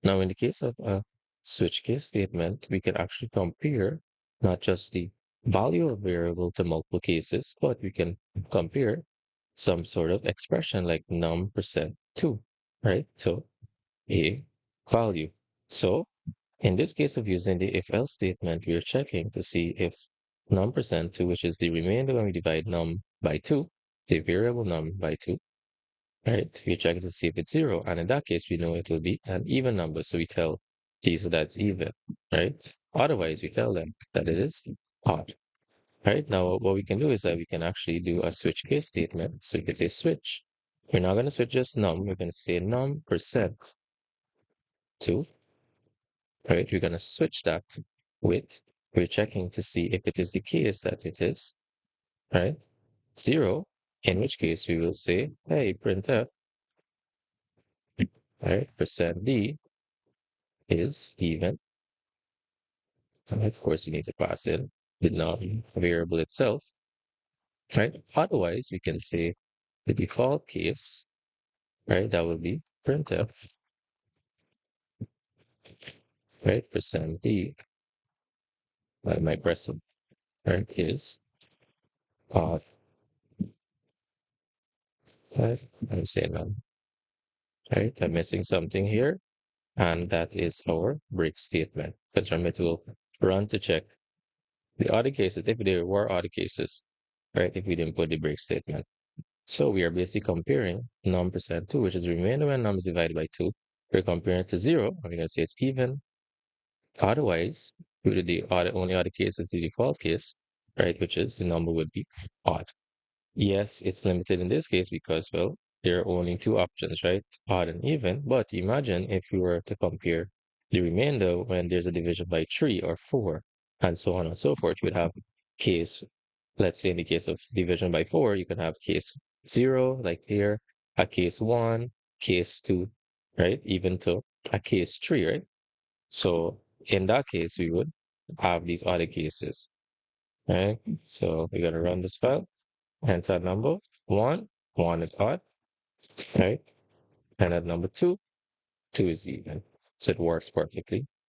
Now, in the case of a switch case statement, we can actually compare not just the value of variable to multiple cases, but we can compare some sort of expression like num percent 2, right? So a value. So in this case of using the if else statement, we are checking to see if num percent 2, which is the remainder when we divide num by 2, the variable num by 2, right? We're checking to see if it's 0. And in that case, we know it will be an even number. So we tell the user that's even, right? Otherwise, we tell them that it is odd, right? Now, what we can do is that we can actually do a switch case statement. So you can say switch. We're not going to switch just num. We're going to say num percent 2, right? We're going to switch that with, we're checking to see if it is the case that it is, right? 0, in which case we will say, hey, printf, right? Percent %d is even. And of course, you need to pass in the non variable itself, right? Otherwise, we can say the default case, right? That will be printf, right? Percent %d, my present, right? Is odd, right? I'm saying that, right? I'm missing something here. And that is our break statement. Because remember, it will run to check the other cases, if there were other cases, right? If we didn't put the break statement. So we are basically comparing num percent 2, which is the remainder when num is divided by 2. We're comparing it to 0. I'm going to say it's even. Otherwise, due to the only other case is the default case, right? Which is the number would be odd. Yes, it's limited in this case because, well, there are only two options, right? Odd and even. But imagine if we were to compare the remainder when there's a division by 3 or 4, and so on and so forth. You would have case, let's say in the case of division by 4, you can have case 0, like here, a case 1, case 2, right? Even to a case 3, right? So in that case, we would have these other cases, right? So we're going to run this file. Enter number one, one is odd, right? And at number two, two is even. So it works perfectly.